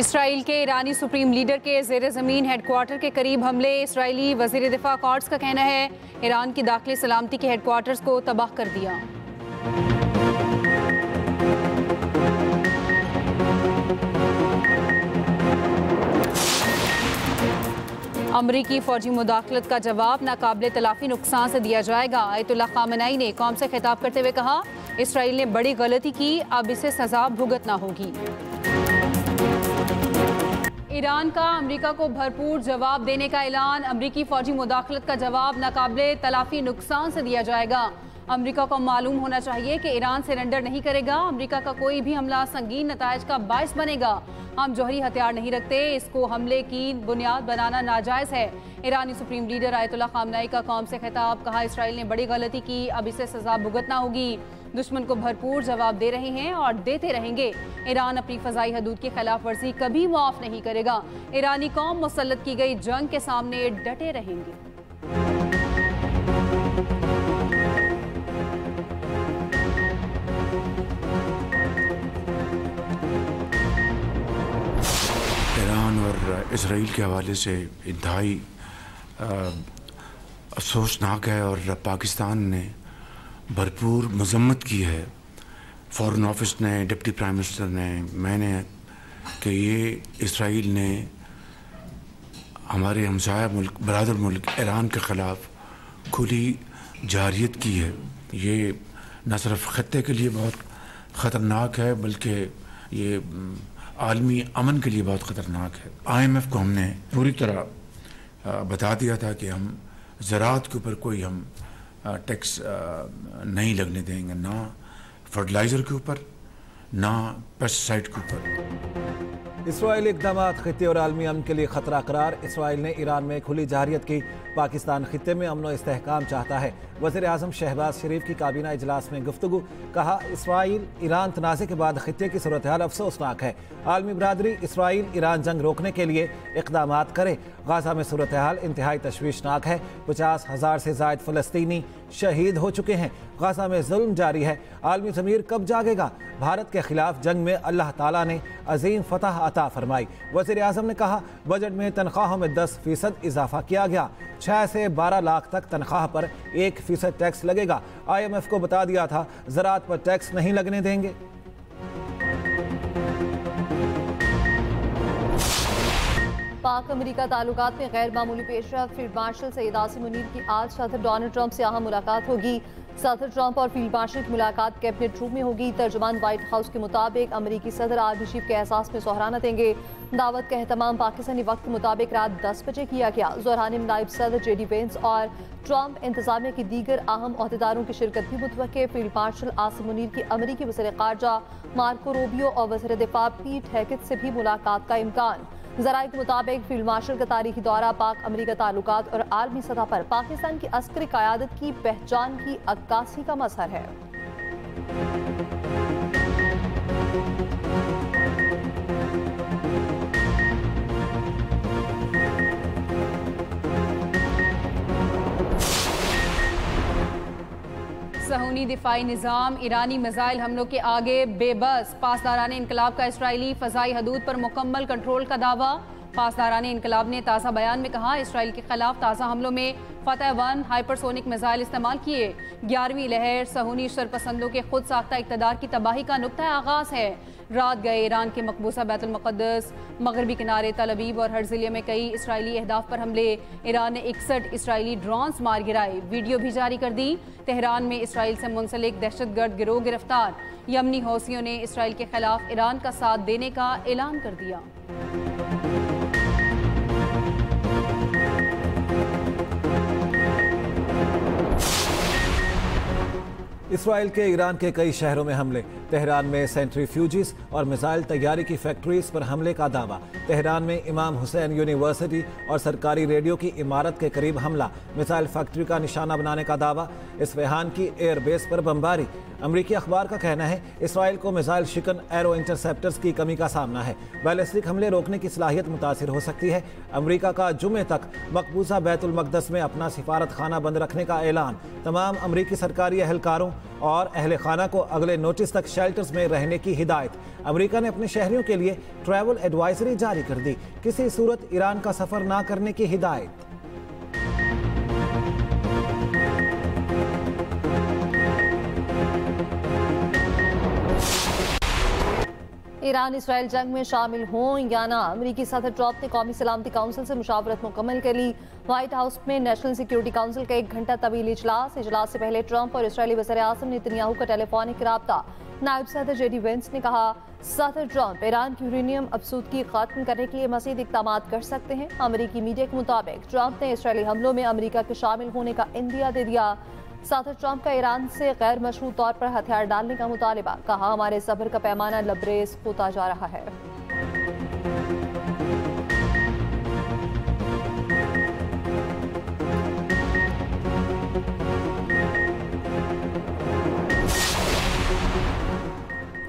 Israel के ईरानी supreme leader के ज़ेर ज़मीन हेडक्वार्टर के करीब हमले। इसराइली वज़ीर दिफा कॉट्स का कहना है ईरान की दाखिली सलामती के हेडक्वार्टर्स को तबाह कर दिया। अमरीकी फौजी मुदाखलत का जवाब नाकाबिले तलाफी नुकसान से दिया जाएगा। आयतुल्लाह खामेनी ने कौम से खिताब करते हुए कहा इसराइल ने बड़ी गलती की, अब इसे सजा भुगतना होगी। ईरान का अमेरिका को भरपूर जवाब देने का ऐलान। अमरीकी फौजी मुदाखलत का जवाब नाकाबिले तलाफी नुकसान से दिया जाएगा। अमेरिका को मालूम होना चाहिए कि ईरान सरेंडर नहीं करेगा। अमेरिका का कोई भी हमला संगीन नतायज का बायस बनेगा। हम जौहरी हथियार नहीं रखते, इसको हमले की बुनियाद बनाना नाजायज़ है। ईरानी सुप्रीम लीडर आयतुल्लाह खामेनी का कौम से खिताब। कहा इसराइल ने बड़ी गलती की, अब इसे सजा भुगतना होगी। दुश्मन को भरपूर जवाब दे रहे हैं और देते रहेंगे। ईरान अपनी फ़ज़ाई हदूद की खिलाफ वर्जी कभी माफ़ नहीं करेगा। ईरानी कौम मुसल्लत की गई जंग के सामने डटे रहेंगे। ईरान और इसराइल के हवाले से इंतहाई अफसोसनाक है और पाकिस्तान ने भरपूर मजम्मत की है। फ़ॉरेन ऑफिस ने, डिप्टी प्राइम मिनिस्टर ने, मैंने कि ये इसराइल ने हमारे हमसाया मुल्क, बरादर मुल्क ईरान के ख़िलाफ़ खुली जारियत की है। ये न सिर्फ ख़त्ते के लिए बहुत ख़तरनाक है बल्कि ये आलमी अमन के लिए बहुत ख़तरनाक है। IMF को हमने पूरी तरह बता दिया था कि हम ज़राअत के ऊपर कोई हम टैक्स नहीं लगने देंगे, ना फर्टिलाइज़र के ऊपर, ना पेस्टिसाइड के ऊपर। इसराइली इक़दामात ख़ित्ते और आलमी अमन के लिए ख़तरा करार। इसराइल ने ईरान में खुली जारियत की। पाकिस्तान ख़ित्ते में अमन व इस्तेहकाम चाहता है। वज़ीर आज़म शहबाज शरीफ की काबीना इजलास में गुफ्तगू। कहा इसराइल ईरान तनाज़े के बाद ख़ित्ते की सूरत हाल अफसोसनाक है। आलमी बरादरी इसराइल ईरान जंग रोकने के लिए इक़दामात करे। गाज़ा में सूरत हाल इंतहाई तशवीशनाक है। 50,000 से ज़ायद फ़लस्तीनी शहीद हो चुके हैं। गाज़ा में जुल्म जारी है। आलमी ज़मीर कब जागेगा? भारत के खिलाफ जंग में अल्लाह ताला ने अजीम फतह अता फरमाई। वज़ीर आज़म ने कहा बजट में तनख्वाहों में 10% इजाफा किया गया। 6 से 12 लाख तक तनख्वाह पर 1% टैक्स लगेगा। IMF को बता दिया था ज़राअत पर टैक्स नहीं लगने देंगे। पाक अमेरिका ताल्लुकात में गैर मामूली पेशरफ्त। फील्ड मार्शल सईद आसिम मुनीर की आज सदर डोनाल्ड ट्रंप से अहम मुलाकात होगी। सदर ट्रंप और फील्ड मार्शल की मुलाकात कैबिनेट रूम में होगी। तर्जुमान व्हाइट हाउस के मुताबिक अमेरिकी सदर आर्मी चीफ के एहसास में सोहराना देंगे। दावत का एहतमाम पाकिस्तानी वक्त के मुताबिक रात 10 बजे किया गया। जोहरानी में नायब सदर JD वेंस और ट्रंप इंतजामिया की दीगर अहम अहदेदारों की शिरकत भी मुतवक्के। फील्ड मार्शल आसिम मुनीर की अमेरिकी वज़ीर ख़ारजा मार्को रूबियो और वज़ीर दिफा पीट हेगेट से भी मुलाकात का इम्कान। ज़राए के मुताबिक फील्ड मार्शल का तारीखी दौरा पाक अमेरिका ताल्लुकात और आलमी सतह पर पाकिस्तान की अस्करी क़यादत की पहचान की अक्कासी का मज़हर है। सहूनी दिफाई निज़ाम ईरानी मिसाइल हमलों के आगे बेबस। पासदारान इनकलाब का इसराइली फ़ज़ाई हदूद पर मुकम्मल कंट्रोल का दावा। पासदारान इनकलाब ने ताज़ा बयान में कहा इसराइल के खिलाफ ताज़ा हमलों में फतह-1 हाइपरसोनिक मिसाइल इस्तेमाल किए। 11वीं लहर सहूनी शरपसंदों के खुद साख्ता इक़्तिदार की तबाही का नुक्ता आगाज़ है। रात गए ईरान के मकबूसा बैतुल मुक़द्दस, मगरबी किनारे, तल अवीव और हर्ज़िलिया में कई इसराइली अहदाफ पर हमले। ईरान ने 61 इसराइली ड्रोन्स मार गिराए। वीडियो भी जारी कर दी। तेहरान में इसराइल से मुंसलिक दहशतगर्द गिरोह गिरफ्तार। यमनी हौसियों ने इसराइल के खिलाफ ईरान का साथ देने का ऐलान कर दिया। इसराइल के ईरान के कई शहरों में हमले। तेहरान में सेंट्रीफ्यूजिस और मिसाइल तैयारी की फैक्ट्रीज पर हमले का दावा। तेहरान में इमाम हुसैन यूनिवर्सिटी और सरकारी रेडियो की इमारत के करीब हमला। मिसाइल फैक्ट्री का निशाना बनाने का दावा। इस्फहान की एयरबेस पर बमबारी। अमरीकी अखबार का कहना है इसराइल को मिसाइल शिकन एरो इंटरसेप्टर्स की कमी का सामना है। बैलिस्टिक हमले रोकने की सलाहियत मुतासिर हो सकती है। अमरीका का जुमे तक मकबूजा बैतुल मक़दस में अपना सिफारत खाना बंद रखने का ऐलान। तमाम अमरीकी सरकारी एहलकारों और अहले खाना को अगले नोटिस तक शेल्टर्स में रहने की हिदायत। अमेरिका ने अपने शहरियों के लिए ट्रैवल एडवाइजरी जारी कर दी। किसी सूरत ईरान का सफर ना करने की हिदायत। ईरान इसराइल जंग में शामिल हों या ना, अमरीकी सदर ट्रंप ने कौमी सलामती काउंसिल से मुशावरत मुकम्मल कर ली। व्हाइट हाउस में नेशनल सिक्योरिटी काउंसिल का 1 घंटा तवील इजलास से पहले ट्रंप और इसराइली वज़ीर-ए-आज़म नेतन्याहू का टेलीफोनिक राब्ता। नायब सदर जेडी वेंस ने कहा, सदर ट्रंप ईरान की यूरेनियम आपूर्ति खत्म करने के लिए मज़ीद इक़दाम कर सकते हैं। अमरीकी मीडिया के मुताबिक ट्रंप ने इसराइली हमलों में अमरीका के शामिल होने का इंदिया दे दिया। सदर ट्रंप का ईरान से गैर मशरूत तौर पर हथियार डालने का मुतालिबा। कहा, हमारे सब्र का पैमाना लबरेज होता जा रहा है।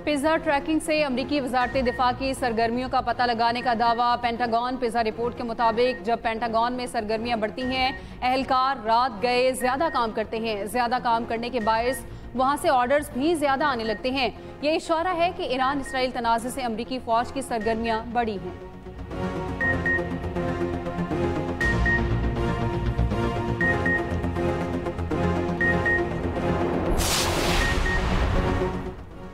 पिज़्ज़ा ट्रैकिंग से अमरीकी वजारत दिफा की सरगर्मियों का पता लगाने का दावा। पेंटागन पिज़्ज़ा रिपोर्ट के मुताबिक जब पेंटागन में सरगर्मियां बढ़ती हैं, अहलकार रात गए ज़्यादा काम करते हैं। ज़्यादा काम करने के बायस वहाँ से ऑर्डर्स भी ज़्यादा आने लगते हैं। ये इशारा है कि ईरान इसराइल तनाज़े से अमरीकी फ़ौज की सरगर्मियां बढ़ी हैं।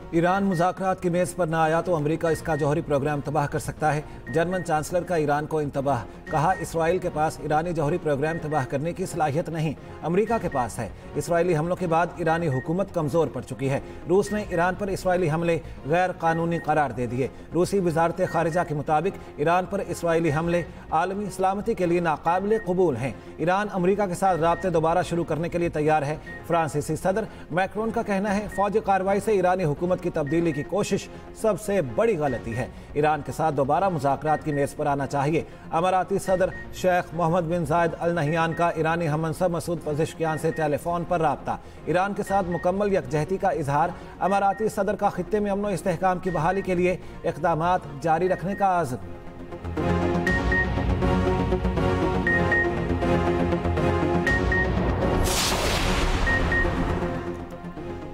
ईरान मुज़ाकरात की मेज़ पर न आया तो अमेरिका इसका जौहरी प्रोग्राम तबाह कर सकता है। जर्मन चांसलर का ईरान को इंतबाह। कहा, इसराइल के पास ईरानी जौहरी प्रोग्राम तबाह करने की सलाहियत नहीं, अमेरिका के पास है। इसराइली हमलों के बाद ईरानी हुकूमत कमज़ोर पड़ चुकी है। रूस ने ईरान पर इसराइली हमले गैर कानूनी करार दे दिए। रूसी वजारत खारिजा के मुताबिक ईरान पर इसराइली हमले आलमी सलामती के लिए नाकाबिल कबूल हैं। ईरान अमेरिका के साथ राब्ते दोबारा शुरू करने के लिए तैयार है। फ्रांसीसी सदर मैक्रोन का कहना है, फौजी कार्रवाई से ईरानी हुकूमत की तब्दीली की कोशिश सबसे बड़ी गलती है। ईरान के साथ दोबारा मुज़ाकरात की मेज़ पर आना चाहिए। अमाराती सदर शेख मोहम्मद बिन जायद अल नहियान का ईरानी हममनसब मसूद पज़ेश्कियान से टेलीफोन पर राब्ता। ईरान के साथ मुकम्मल यकजहती का इजहार। अमाराती सदर का खित्ते में अमन व इस्तेहकाम की बहाली के लिए इक़दामात जारी रखने का आज़म।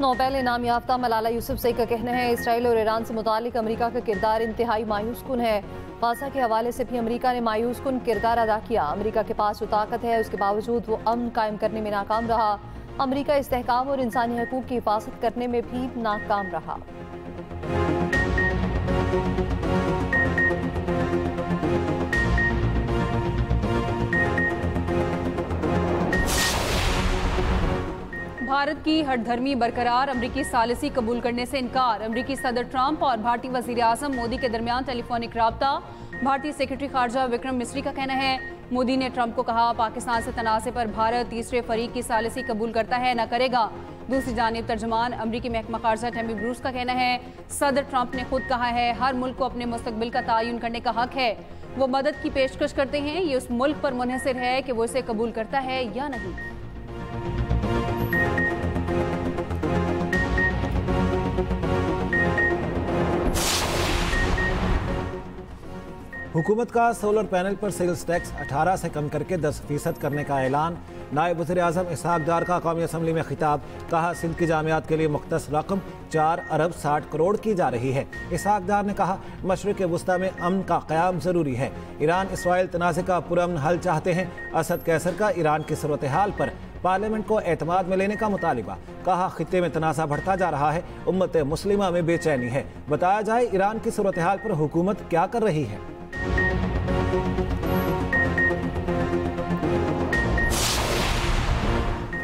नोबेल इनाम याफ्ता मलाला यूसुफज़ई का कहना है, इसराइल और ईरान से मुतालिक अमेरिका का किरदार इंतहाई मायूस कुन है। गाज़ा के हवाले से भी अमेरिका ने मायूस कुन किरदार अदा किया। अमेरिका के पास जो ताकत है, उसके बावजूद वो अमन कायम करने में नाकाम रहा। अमेरिका इस्तेहकाम और इंसानी हकूक़ की हिफाजत करने में भी नाकाम रहा। भारत की हठधर्मी बरकरार, अमरीकी सालिसी कबूल करने से इनकार। अमरीकी सदर ट्रंप और भारतीय वज़ीर आज़म मोदी के दरमियान टेलीफोनिक राब्ता। भारतीय सेक्रेटरी खारजा विक्रम मिस्री का कहना है, मोदी ने ट्रंप को कहा, पाकिस्तान से तनाज़े पर भारत तीसरे फरीक की सालिसी कबूल करता है, न करेगा। दूसरी जानिब तर्जमान अमरीकी महकमा खारजा टैमी ब्रूस का कहना है, सदर ट्रंप ने खुद कहा है, हर मुल्क को अपने मुस्तकबिल का तयन करने का हक है। वो मदद की पेशकश करते हैं, ये उस मुल्क पर मुनहसर है कि वो इसे कबूल करता है या नहीं। हुकूमत का सोलर पैनल पर सेल्स टैक्स 18 से कम करके 10% करने का ऐलान। नायब वज़ीर-ए-आज़म इसहाक डार का कौमी असम्बली में खिताब। कहा, सिंध की जामियात के लिए मुख्तस रकम 4 अरब 60 करोड़ की जा रही है। इसहाक डार ने कहा, मशरिक़ वुस्ता में अमन का क़याम ज़रूरी है। ईरान इसराइल तनाज़े का पुरअमन हल चाहते हैं। असद कैसर का ईरान की सूरत हाल पर पार्लियामेंट को एतमाद में लेने का मुतालिबा। कहा, खित्ते में तनाज़ा बढ़ता जा रहा है, उम्मत मुस्लिमा में बेचैनी है। बताया जाए ईरान की सूरत हाल पर हुकूमत क्या कर रही है।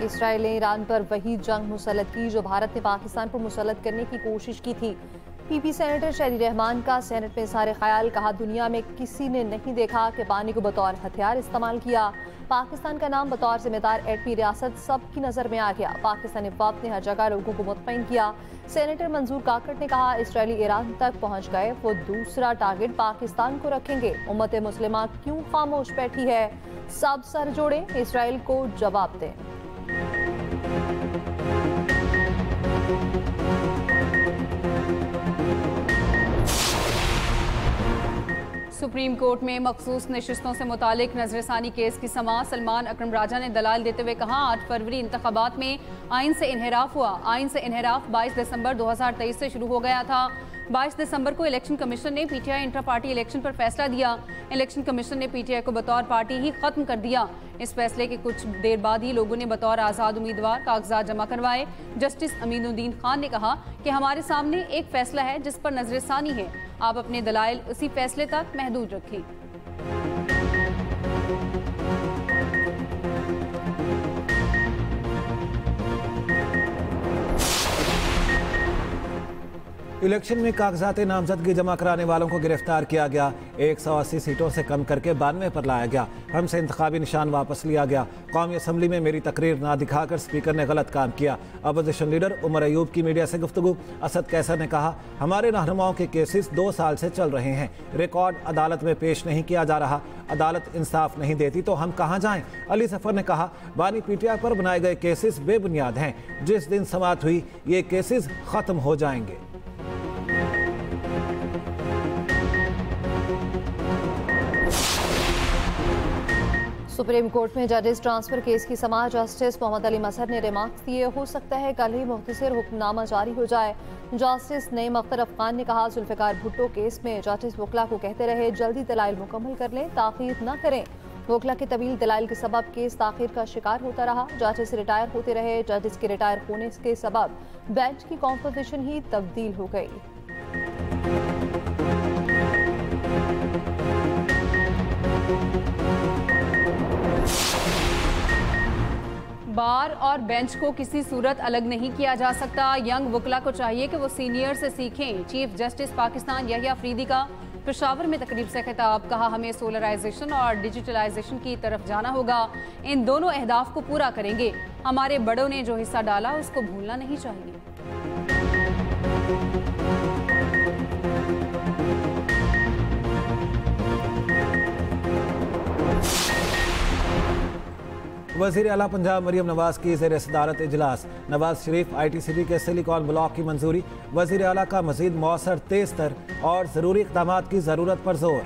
इसराइल ने ईरान पर वही जंग मुसल्लत की जो भारत ने पाकिस्तान पर मुसल्लत करने की कोशिश की थी। पीपी सेनेटर शहरी रहमान का सेनेट में सारे ख्याल। कहा, दुनिया में किसी ने नहीं देखा कि पानी को बतौर हथियार इस्तेमाल किया। पाकिस्तान का नाम बतौर जिम्मेदार एटमी रियासत सबकी नज़र में आ गया। पाकिस्तानी वक्त ने हर जगह लोगों को मुतमईन किया। सेनेटर मंजूर काकड़ ने कहा, इसराइली ईरान तक पहुँच गए, वो दूसरा टारगेट पाकिस्तान को रखेंगे। उम्मत मुस्लिमा क्यों खामोश बैठी है? सब सर जोड़े, इसराइल को जवाब दें। सुप्रीम कोर्ट में मखसूस नशिस्तों से मुतालिक नजरसानी केस की समाअत। सलमान अकरम राजा ने दलाल देते हुए कहा, 8 फरवरी इंतखाबात में आइन से इन्हिराफ हुआ। आइन से इन्हिराफ 22 दिसंबर 2023 से शुरू हो गया था। 22 दिसंबर को इलेक्शन कमीशन ने पीटीआई इंटर पार्टी इलेक्शन पर फैसला दिया। इलेक्शन कमीशन ने पीटीआई को बतौर पार्टी ही खत्म कर दिया। इस फैसले के कुछ देर बाद ही लोगों ने बतौर आज़ाद उम्मीदवार कागजात जमा करवाए। जस्टिस अमीनुद्दीन खान ने कहा कि हमारे सामने एक फैसला है जिस पर नजरसानी है, आप अपने दलाइल उसी फैसले तक महदूद रखें। इलेक्शन में कागजात नामजदगी जमा कराने वालों को गिरफ्तार किया गया। 180 सीटों से कम करके 92 पर लाया गया। हमसे इंतखाबी निशान वापस लिया गया। कौमी असम्बली में मेरी तकरीर ना दिखाकर स्पीकर ने गलत काम किया। अपोजिशन लीडर उमर अयूब की मीडिया से गुफ्तगू। असद कैसर ने कहा, हमारे रहनुमाओं के केसेस 2 साल से चल रहे हैं, रिकॉर्ड अदालत में पेश नहीं किया जा रहा। अदालत इंसाफ नहीं देती तो हम कहाँ जाएं। अली सफर ने कहा, बानी पीटीआई पर बनाए गए केसेस बेबुनियाद हैं। जिस दिन समाअत हुई ये केसेस खत्म हो जाएंगे। सुप्रीम कोर्ट में जजेस ट्रांसफर केस की समाअत। जस्टिस मोहम्मद अली मजहर ने रिमार्क्स दिए, हो सकता है कल ही मुख्तसर हुक्मनामा जारी हो जाए। जस्टिस नईम अख्तर अफगान ने कहा, जुल्फिकार भुट्टो केस में जस्टिस वकला को कहते रहे जल्दी दलाइल मुकम्मल कर लें, ताखीर न करें। वकला के तवील दलाइल के सबब केस ताखीर का शिकार होता रहा। जजेस रिटायर होते रहे। जजेस के रिटायर होने के सबब बेंच की कॉम्पोजिशन ही तब्दील हो गई। बार और बेंच को किसी सूरत अलग नहीं किया जा सकता। यंग वकला को चाहिए कि वो सीनियर से सीखें। चीफ जस्टिस पाकिस्तान यहिया अफरीदी का पेशावर में तकरीब से खिताब। कहा, हमें सोलराइजेशन और डिजिटलाइजेशन की तरफ जाना होगा। इन दोनों अहदाफ को पूरा करेंगे। हमारे बड़ों ने जो हिस्सा डाला उसको भूलना नहीं चाहिए। वज़ीर आला पंजाब मरियम नवाज की ज़ेर सदारत इजलास। नवाज शरीफ ITCT के सिलिकॉन ब्लॉक की मंजूरी। वज़ीर आला का मज़ीद मौसर, तेज तर और ज़रूरी इक़दामात की ज़रूरत पर जोर।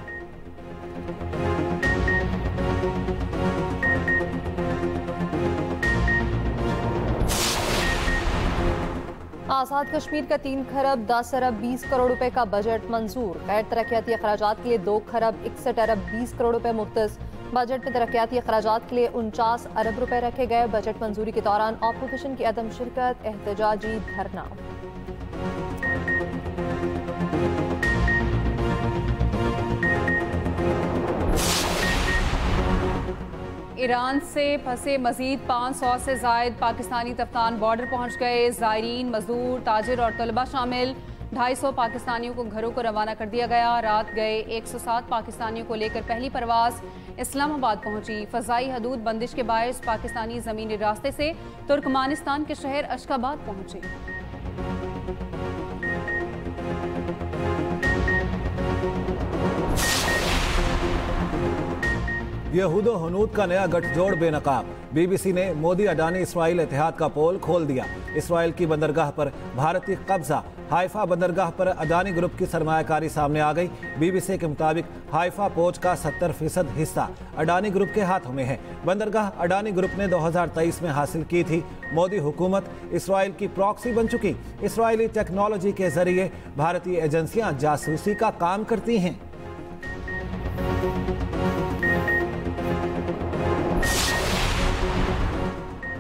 आज़ाद कश्मीर का 3 खरब 10 अरब 20 करोड़ रुपए का बजट मंजूर। गैर तरक्याती अखराजात के लिए 2 खरब 61 अरब 20 करोड़ रुपए मुख्तस। बजट में तरक्याती अखराजात के लिए 49 अरब रुपए रखे गए। बजट मंजूरी के दौरान ऑपोजिशन की अदम शिरकत, एहतजाजी धरना। ईरान से फंसे मजीद 500 से जायद पाकिस्तानी तफ्तान बॉर्डर पहुंच गए। ज़ायरीन, मजदूर, ताजिर और तलबा शामिल। 250 पाकिस्तानियों को घरों को रवाना कर दिया गया। रात गए 107 पाकिस्तानियों को लेकर पहली परवाज इस्लामाबाद पहुंची। फ़ज़ाई हदूद बंदिश के बायस पाकिस्तानी ज़मीनी रास्ते से तुर्कमानिस्तान के शहर अशकाबाद पहुंचे। यहूदो हनूद का नया गठजोड़ बेनकाब। BBC ने मोदी अडानी इसराइल इत्तेहाद का पोल खोल दिया। इसराइल की बंदरगाह पर भारतीय कब्जा। हाइफा बंदरगाह पर अडानी ग्रुप की सरमायाकारी सामने आ गई। BBC के मुताबिक हाइफा पोर्ट का 70% हिस्सा अडानी ग्रुप के हाथों में है। बंदरगाह अडानी ग्रुप ने 2023 में हासिल की थी। मोदी हुकूमत इसराइल की प्रॉक्सी बन चुकी। इसराइली टेक्नोलॉजी के जरिए भारतीय एजेंसियां जासूसी का काम करती हैं।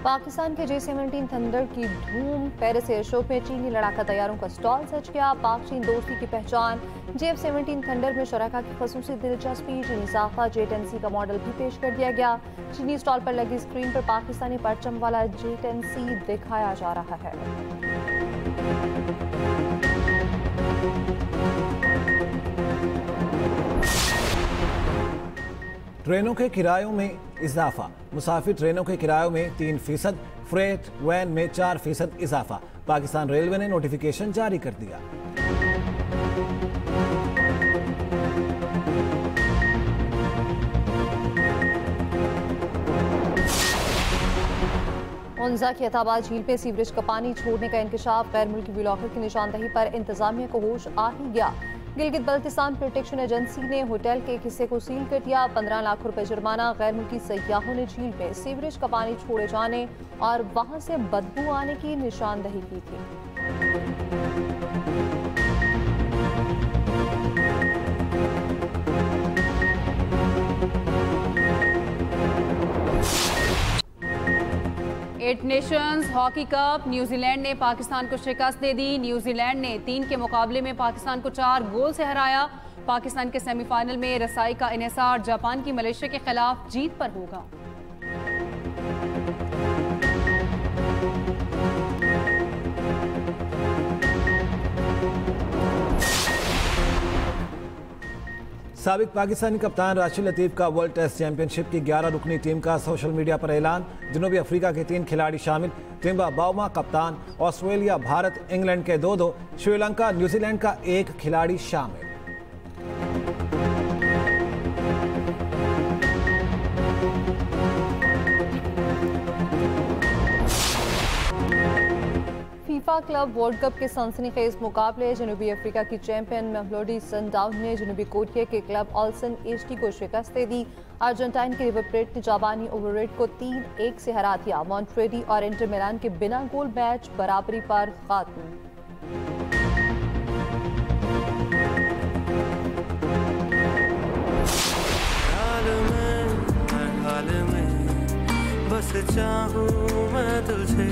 पाकिस्तान के J-17 थंडर की धूम। पेरिस एयर शो में चीनी लड़ाका तैयारों का स्टॉल सज गया। पाक चीन दोस्ती की पहचान। J-17 थंडर में शरका की खसूसी दिलचस्पी। चीनी साखा J-10C का मॉडल भी पेश कर दिया गया। चीनी स्टॉल पर लगी स्क्रीन पर पाकिस्तानी परचम वाला J-10C दिखाया जा रहा है। ट्रेनों के किरायों में इजाफा। मुसाफिर ट्रेनों के किरायों में 3%, फ्रेट वैन में 4% इजाफा। पाकिस्तान रेलवे ने नोटिफिकेशन जारी कर दिया। उन्जा की अताबाद झील पे सीवरेज का पानी छोड़ने का इंकशाफ। गैर मुल्की ब्लॉकर की निशानदही पर इंतजामिया को होश आ ही गया। गिलगित बल्तिस्तान प्रोटेक्शन एजेंसी ने होटल के एक हिस्से को सील कर दिया। 15 लाख रुपए जुर्माना। गैर मुल्की सयाहों ने झील में सीवरेज का पानी छोड़े जाने और वहां से बदबू आने की निशानदही की थी। Eight nations hockey cup, New Zealand ने पाकिस्तान को शिकस्त दे दी। न्यूजीलैंड ने 3 के मुकाबले में पाकिस्तान को 4 गोल से हराया। पाकिस्तान के सेमीफाइनल में रसाई का इन्हिसार जापान की मलेशिया के खिलाफ जीत पर होगा। साबिक पाकिस्तानी कप्तान राशिद लतीफ का वर्ल्ड टेस्ट चैंपियनशिप की 11 रुकनी टीम का सोशल मीडिया पर ऐलान। जनूबी अफ्रीका के 3 खिलाड़ी शामिल। टिम्बा बाउमा कप्तान। ऑस्ट्रेलिया, भारत, इंग्लैंड के 2-2। श्रीलंका, न्यूजीलैंड का 1 खिलाड़ी शामिल। फीफा क्लब वर्ल्ड कप के सनसनीखेज मुकाबले। जनूबी अफ्रीका की चैंपियन मेलोडी सनडाउन ने जनूबी कोरिया के क्लब ऑल्सन एचटी को शिकस्त दे दी। अर्जेंटाइन के रिवर प्लेट ने जापानी ओवररेड को 3-1 से हरा दिया। मॉन्ट्रेडी और इंटर मिलान के बिना गोल मैच बराबरी पर खात्मा। बस चाहूं मैं तुझे,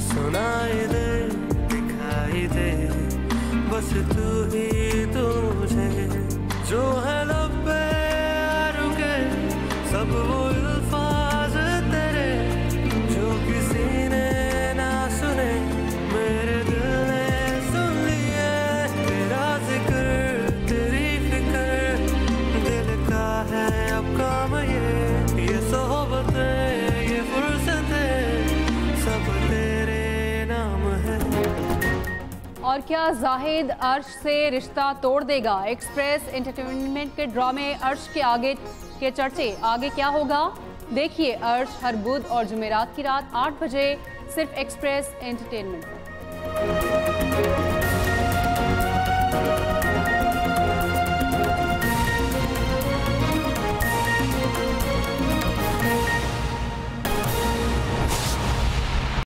सुनाई दे, दिखाई दे, बस तू ही तू मुझे, जो है लब पे रुके सब वो अल्फाज तेरे, जो किसी ने ना सुने मेरे दिल ने सुन लिए। तेरा जिक्र, तेरी फिक्र, दिल का है अब काम ये सोहबतें, और क्या जाहिद अर्श से रिश्ता तोड़ देगा? एक्सप्रेस एंटरटेनमेंट के ड्रामे अर्श के आगे के चर्चे, आगे क्या होगा? देखिए अर्श हर बुध और जुमेरात की रात 8 बजे सिर्फ एक्सप्रेस एंटरटेनमेंट पर।